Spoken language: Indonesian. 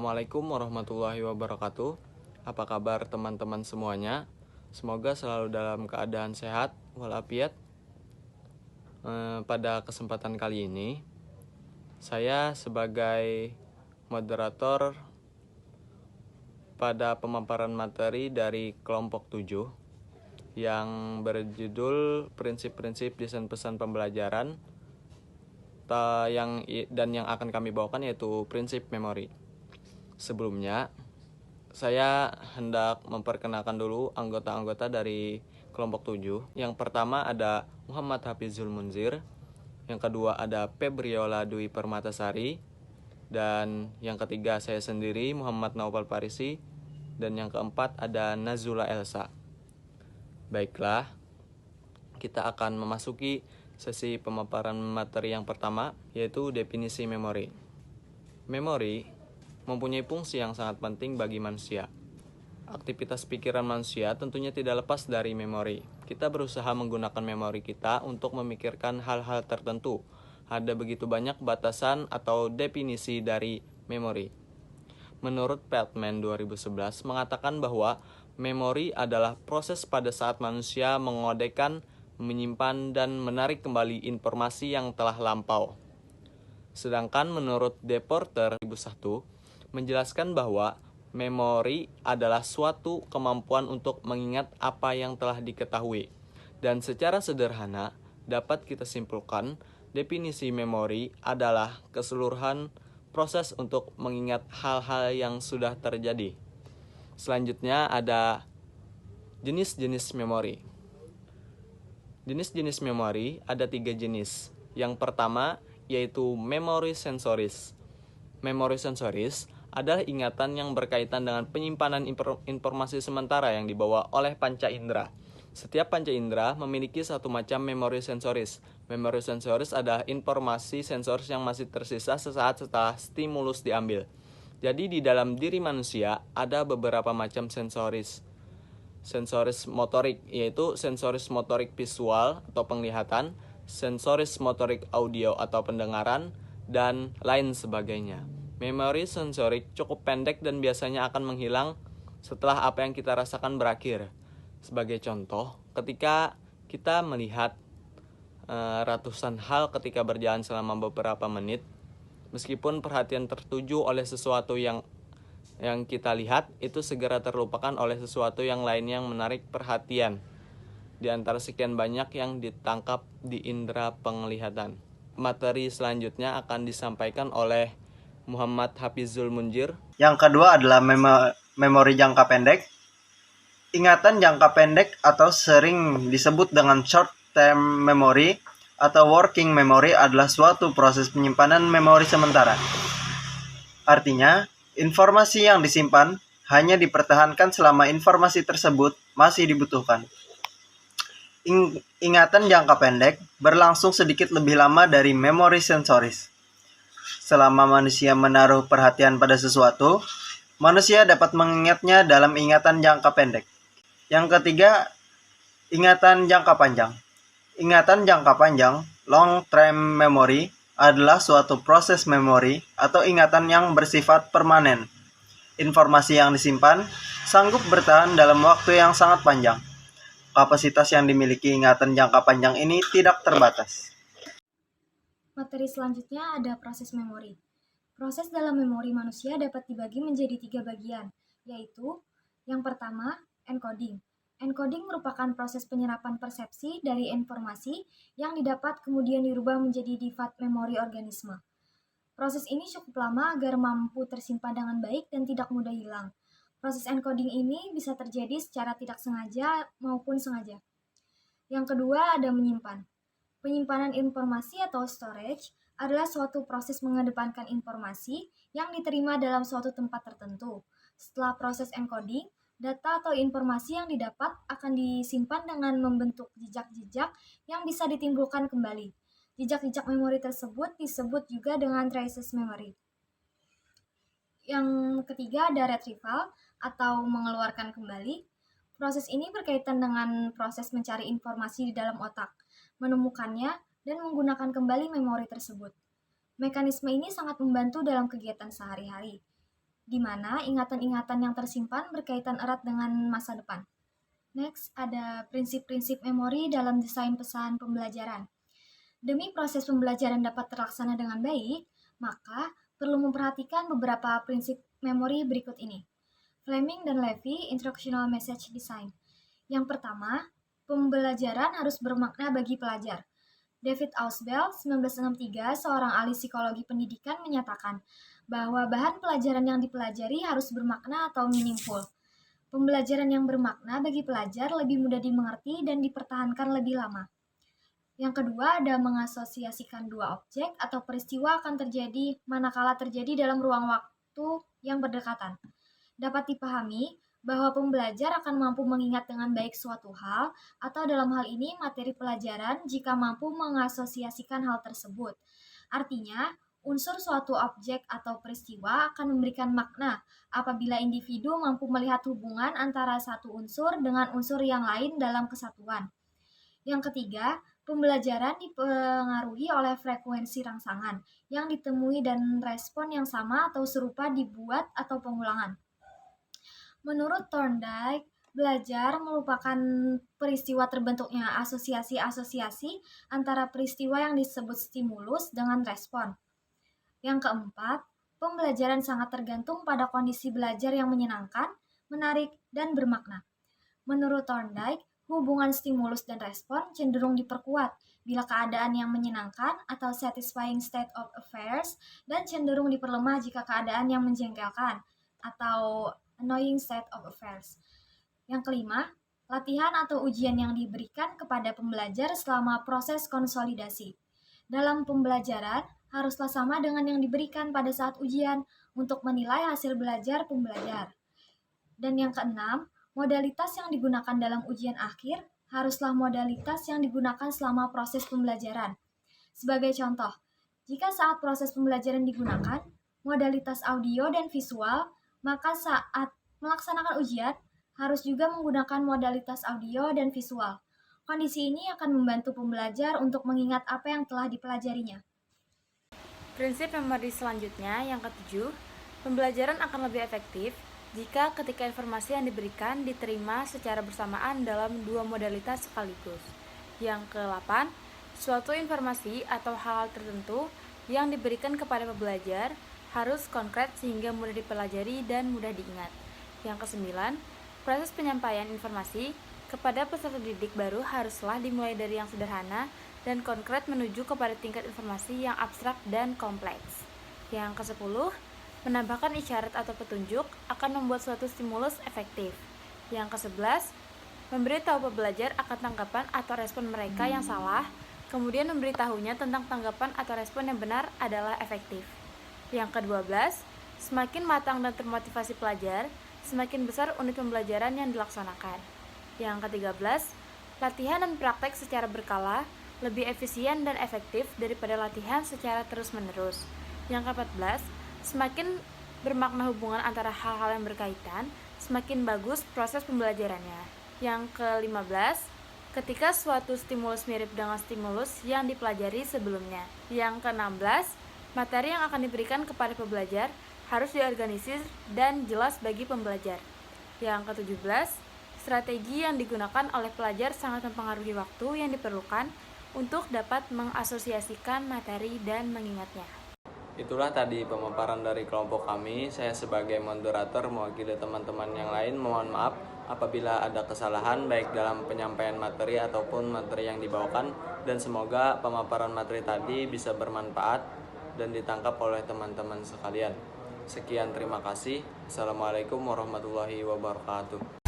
Assalamualaikum warahmatullahi wabarakatuh. Apa kabar teman-teman semuanya? Semoga selalu dalam keadaan sehat walafiat. Pada kesempatan kali ini, saya sebagai moderator pada pemaparan materi dari kelompok 7 yang berjudul Prinsip-prinsip Desain Pesan Pembelajaran yang akan kami bawakan yaitu prinsip memori. Sebelumnya, saya hendak memperkenalkan dulu anggota-anggota dari kelompok 7. Yang pertama ada Muhammad Hafizul Munzir, yang kedua ada Febriola Dwi Permatasari, dan yang ketiga saya sendiri Muhammad Naufal Parisi, dan yang keempat ada Nazula Elsa. Baiklah, kita akan memasuki sesi pemaparan materi yang pertama, yaitu definisi memori. Memori mempunyai fungsi yang sangat penting bagi manusia. Aktivitas pikiran manusia tentunya tidak lepas dari memori. Kita berusaha menggunakan memori kita untuk memikirkan hal-hal tertentu. Ada begitu banyak batasan atau definisi dari memori. Menurut Feldman 2011 mengatakan bahwa memori adalah proses pada saat manusia mengodekan, menyimpan, dan menarik kembali informasi yang telah lampau. Sedangkan menurut Deporter 2001 menjelaskan bahwa memori adalah suatu kemampuan untuk mengingat apa yang telah diketahui. Dan secara sederhana dapat kita simpulkan definisi memori adalah keseluruhan proses untuk mengingat hal-hal yang sudah terjadi. Selanjutnya ada jenis-jenis memori. Jenis-jenis memori ada 3 jenis. Yang pertama yaitu memori sensoris. Memori sensoris adalah ingatan yang berkaitan dengan penyimpanan informasi sementara yang dibawa oleh panca indera. Setiap panca indera memiliki satu macam memori sensoris. Memori sensoris adalah informasi sensoris yang masih tersisa sesaat setelah stimulus diambil. Jadi di dalam diri manusia ada beberapa macam sensoris. Sensoris motorik yaitu sensoris motorik visual atau penglihatan, sensoris motorik audio atau pendengaran, dan lain sebagainya. Memori sensorik cukup pendek dan biasanya akan menghilang setelah apa yang kita rasakan berakhir. Sebagai contoh, ketika kita melihat ratusan hal ketika berjalan selama beberapa menit, meskipun perhatian tertuju oleh sesuatu yang kita lihat, itu segera terlupakan oleh sesuatu yang lain yang menarik perhatian di antara sekian banyak yang ditangkap di indera penglihatan. Materi selanjutnya akan disampaikan oleh Muhammad Hafizul Munzir. Yang kedua adalah memori jangka pendek. Ingatan jangka pendek atau sering disebut dengan short term memory atau working memory adalah suatu proses penyimpanan memori sementara. Artinya, informasi yang disimpan hanya dipertahankan selama informasi tersebut masih dibutuhkan. Ingatan jangka pendek berlangsung sedikit lebih lama dari memori sensoris. Selama manusia menaruh perhatian pada sesuatu, manusia dapat mengingatnya dalam ingatan jangka pendek. Yang ketiga, ingatan jangka panjang. Ingatan jangka panjang, long term memory, adalah suatu proses memori atau ingatan yang bersifat permanen. Informasi yang disimpan sanggup bertahan dalam waktu yang sangat panjang. Kapasitas yang dimiliki ingatan jangka panjang ini tidak terbatas. Materi selanjutnya ada proses memori. Proses dalam memori manusia dapat dibagi menjadi 3 bagian, yaitu yang pertama, encoding. Encoding merupakan proses penyerapan persepsi dari informasi yang didapat kemudian dirubah menjadi difat memori organisme. Proses ini cukup lama agar mampu tersimpan dengan baik dan tidak mudah hilang. Proses encoding ini bisa terjadi secara tidak sengaja maupun sengaja. Yang kedua ada menyimpan. Penyimpanan informasi atau storage adalah suatu proses mengedepankan informasi yang diterima dalam suatu tempat tertentu. Setelah proses encoding, data atau informasi yang didapat akan disimpan dengan membentuk jejak-jejak yang bisa ditimbulkan kembali. Jejak-jejak memori tersebut disebut juga dengan traces memory. Yang ketiga ada retrieval atau mengeluarkan kembali. Proses ini berkaitan dengan proses mencari informasi di dalam otak, menemukannya, dan menggunakan kembali memori tersebut. Mekanisme ini sangat membantu dalam kegiatan sehari-hari. di mana ingatan-ingatan yang tersimpan berkaitan erat dengan masa depan. Next, ada prinsip-prinsip memori dalam desain pesan pembelajaran. Demi proses pembelajaran dapat terlaksana dengan baik, maka perlu memperhatikan beberapa prinsip memori berikut ini. Fleming dan Levy, Instructional Message Design. Yang pertama, pembelajaran harus bermakna bagi pelajar. David Ausubel, 1963, seorang ahli psikologi pendidikan menyatakan bahwa bahan pelajaran yang dipelajari harus bermakna atau meaningful. Pembelajaran yang bermakna bagi pelajar lebih mudah dimengerti dan dipertahankan lebih lama. Yang kedua, ada mengasosiasikan dua objek atau peristiwa akan terjadi manakala terjadi dalam ruang waktu yang berdekatan. Dapat dipahami bahwa pembelajar akan mampu mengingat dengan baik suatu hal, atau dalam hal ini materi pelajaran jika mampu mengasosiasikan hal tersebut. Artinya, unsur suatu objek atau peristiwa akan memberikan makna apabila individu mampu melihat hubungan antara satu unsur dengan unsur yang lain dalam kesatuan. Yang ketiga, pembelajaran dipengaruhi oleh frekuensi rangsangan yang ditemui dan respon yang sama atau serupa dibuat atau pengulangan. Menurut Thorndike, belajar merupakan peristiwa terbentuknya asosiasi-asosiasi antara peristiwa yang disebut stimulus dengan respon. Yang keempat, pembelajaran sangat tergantung pada kondisi belajar yang menyenangkan, menarik, dan bermakna. Menurut Thorndike, hubungan stimulus dan respon cenderung diperkuat bila keadaan yang menyenangkan atau satisfying state of affairs dan cenderung diperlemah jika keadaan yang menjengkelkan atau annoying state of affairs. Yang kelima, latihan atau ujian yang diberikan kepada pembelajar selama proses konsolidasi. Dalam pembelajaran, haruslah sama dengan yang diberikan pada saat ujian untuk menilai hasil belajar pembelajar. Dan yang keenam, modalitas yang digunakan dalam ujian akhir haruslah modalitas yang digunakan selama proses pembelajaran. Sebagai contoh, jika saat proses pembelajaran digunakan modalitas audio dan visual, maka saat melaksanakan ujian harus juga menggunakan modalitas audio dan visual. Kondisi ini akan membantu pembelajar untuk mengingat apa yang telah dipelajarinya. Prinsip memori selanjutnya, yang ketujuh, pembelajaran akan lebih efektif jika ketika informasi yang diberikan diterima secara bersamaan dalam dua modalitas sekaligus. Yang ke-8, suatu informasi atau hal-hal tertentu yang diberikan kepada pembelajar harus konkret sehingga mudah dipelajari dan mudah diingat. Yang ke-9, proses penyampaian informasi kepada peserta didik baru haruslah dimulai dari yang sederhana dan konkret menuju kepada tingkat informasi yang abstrak dan kompleks. Yang ke-10, menambahkan isyarat atau petunjuk akan membuat suatu stimulus efektif. Yang ke-11, memberitahu pembelajar akan tanggapan atau respon mereka yang salah, kemudian memberitahunya tentang tanggapan atau respon yang benar adalah efektif. Yang ke-12, semakin matang dan termotivasi pelajar, semakin besar unit pembelajaran yang dilaksanakan. Yang ke-13, latihan dan praktek secara berkala lebih efisien dan efektif daripada latihan secara terus-menerus. Yang ke-14, semakin bermakna hubungan antara hal-hal yang berkaitan, semakin bagus proses pembelajarannya. Yang ke-15, ketika suatu stimulus mirip dengan stimulus yang dipelajari sebelumnya. Yang ke-16, materi yang akan diberikan kepada pembelajar harus diorganisir dan jelas bagi pembelajar. Yang ke-17, strategi yang digunakan oleh pelajar sangat mempengaruhi waktu yang diperlukan untuk dapat mengasosiasikan materi dan mengingatnya. Itulah tadi pemaparan dari kelompok kami. Saya sebagai moderator mewakili teman-teman yang lain mohon maaf apabila ada kesalahan baik dalam penyampaian materi ataupun materi yang dibawakan, dan semoga pemaparan materi tadi bisa bermanfaat dan ditangkap oleh teman-teman sekalian. Sekian, terima kasih. Assalamualaikum warahmatullahi wabarakatuh.